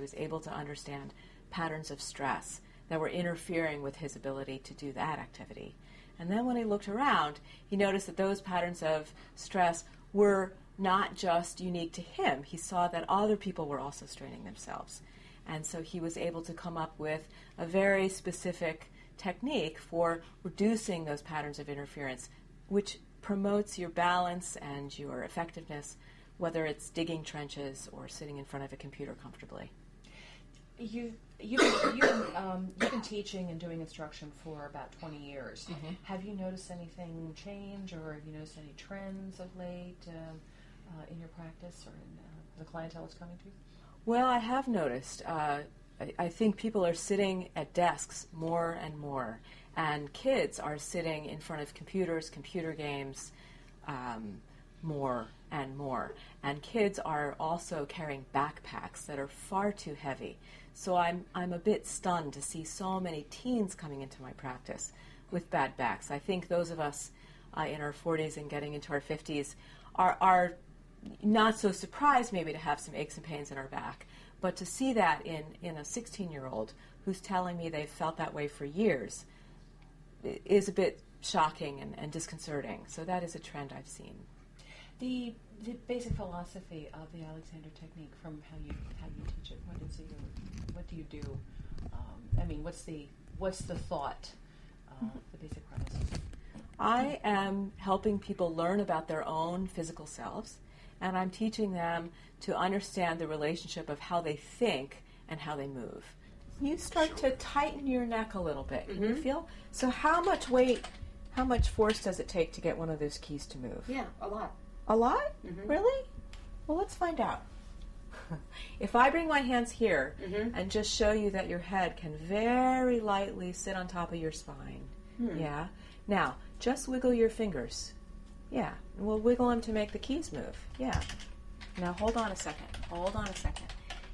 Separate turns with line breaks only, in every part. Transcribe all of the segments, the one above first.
was able to understand patterns of stress that were interfering with his ability to do that activity. And then when he looked around, he noticed that those patterns of stress were not just unique to him. He saw that other people were also straining themselves. And so he was able to come up with a very specific technique for reducing those patterns of interference, which promotes your balance and your effectiveness, whether it's digging trenches or sitting in front of a computer comfortably.
You've been teaching and doing instruction for about 20 years.
Mm-hmm.
Have you noticed anything change, or have you noticed any trends of late in your practice or in the clientele that's coming to you?
Well, I have noticed. I think people are sitting at desks more and more, and kids are sitting in front of computers, computer games, more and more. And kids are also carrying backpacks that are far too heavy. So I'm a bit stunned to see so many teens coming into my practice with bad backs. I think those of us in our 40s and getting into our 50s are not so surprised maybe to have some aches and pains in our back. But to see that in a 16-year-old who's telling me they've felt that way for years is a bit shocking and disconcerting. So that is a trend I've seen.
The basic philosophy of the Alexander technique, from how you teach it, what do you do? What's the thought? The basic premise.
I am helping people learn about their own physical selves, and I'm teaching them to understand the relationship of how they think and how they move. You start to tighten your neck a little bit. Can you feel? So how much weight, how much force does it take to get one of those keys to move?
Yeah, a lot.
A lot?
Mm-hmm.
Really? Well, let's find out. If I bring my hands here and just show you that your head can very lightly sit on top of your spine. Yeah. Now, just wiggle your fingers. Yeah. And we'll wiggle them to make the keys move. Yeah. Now, hold on a second. Hold on a second.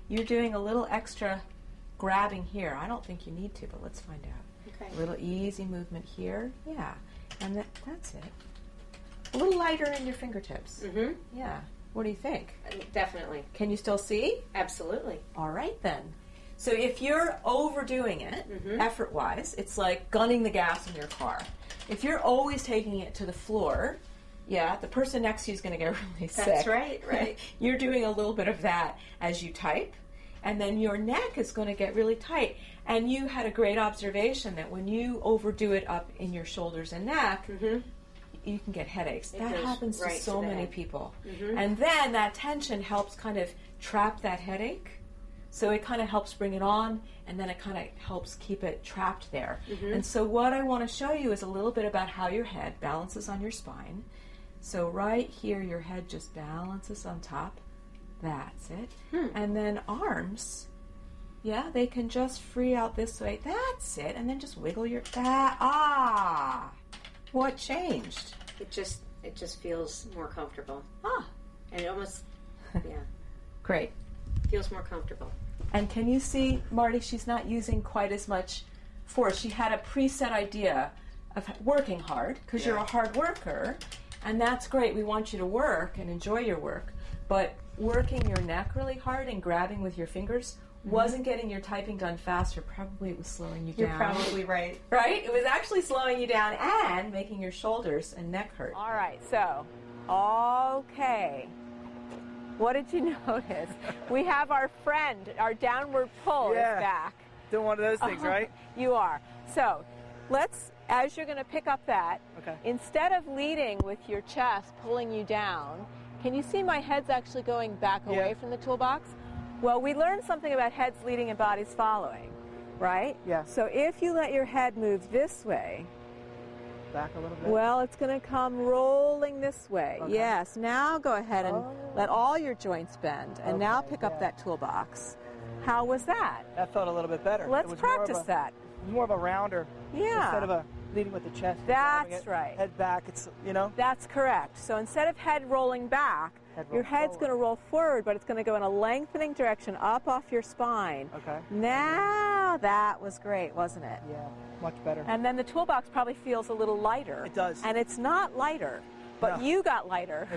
You're doing a little extra grabbing here. I don't think you need to, but let's find out.
Okay.
A little easy movement here. Yeah. And that's it. A little lighter in your fingertips.
Mm-hmm.
Yeah. What do you think?
Definitely.
Can you still see?
Absolutely.
All right, then. So if you're overdoing it, effort-wise, it's like gunning the gas in your car. If you're always taking it to the floor, yeah, the person next to you is going to get really sick.
That's right, right.
You're doing a little bit of that as you type, and then your neck is going to get really tight. And you had a great observation that when you overdo it up in your shoulders and neck, you can get headaches. That happens to so many people. And then that tension helps kind of trap that headache. So it kind of helps bring it on, and then it kind of helps keep it trapped there. And so what I want to show you is a little bit about how your head balances on your spine. So right here, your head just balances on top. That's it. And then arms, yeah, they can just free out this way. That's it. And then just wiggle your... What changed?
It just feels more comfortable. And it almost,
Great.
feels more comfortable.
And can you see, Marty, she's not using quite as much force. She had a preset idea of working hard, because you're a hard worker, and that's great. We want you to work and enjoy your work. But working your neck really hard and grabbing with your fingers wasn't getting your typing done faster. Probably it was slowing you down.
You're probably right.
Right? It was actually slowing you down and making your shoulders and neck hurt. All right, so, okay. What did you notice? We have our friend, our downward pull is back.
Doing one of those things, right?
You are. So, let's, as you're going to pick up that, instead of leading with your chest pulling you down, can you see my head's actually going back away from the toolbox? Well, we learned something about heads leading and bodies following, right?
Yeah.
So if you let your head move this way,
back a little bit.
well, it's going to come rolling this way. Yes. Now go ahead and let all your joints bend, and now pick up that toolbox. How was that?
That felt a little bit better.
Let's practice that.
It was more of a rounder.
Yeah.
Instead of a leading with the chest.
That's right.
Head back, it's, you know.
That's correct. So instead of head rolling back, your head's going to roll forward, but it's going to go in a lengthening direction up off your spine.
Okay.
Now that was great, wasn't it?
Yeah, much better.
And then the toolbox probably feels a little lighter.
It does.
And it's not lighter, but you got lighter.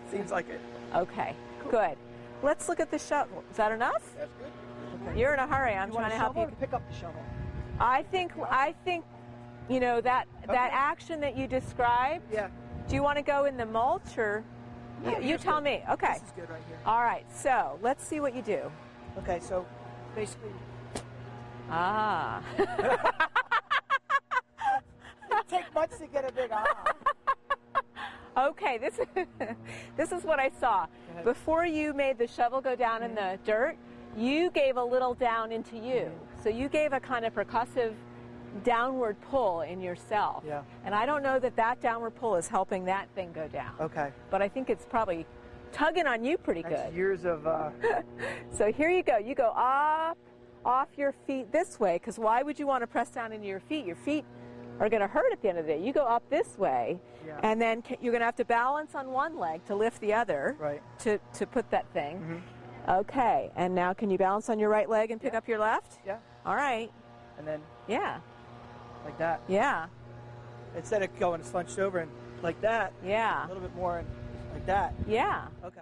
Seems like it.
Okay, good. Let's look at the shovel. Is that enough?
That's good.
You're in a hurry. I'm
You want
trying
a
to help
shovel
you.
or pick up the shovel?
I think, you know, that action that you described.
Yeah.
Do you want to go in the mulch or? You tell
good.
me. Okay.
This is good right here.
All right. So let's see what you do.
Okay, so basically,
Ah.
it take much to get a big
Okay. This is what I saw.
ahead.
Before you made the shovel go down in the dirt, you gave a little down into you. So you gave a kind of percussive downward pull in yourself.
Yeah.
And I don't know that downward pull is helping that thing go down.
Okay.
But I think it's probably tugging on you pretty
That's
good.
years of.
So here you go. You go up off your feet this way, because why would you want to press down into your feet? Your feet are going to hurt at the end of the day. You go up this way,
Yeah.
and then you're going to have to balance on one leg to lift the other
Right.
to put that thing.
Mm-hmm.
Okay, and now can you balance on your right leg and pick up your left?
Yeah.
All right.
And then
Yeah.
like that.
Yeah.
Instead of going slunched over and like that,
Yeah.
a little bit more and like that.
Yeah.
Okay.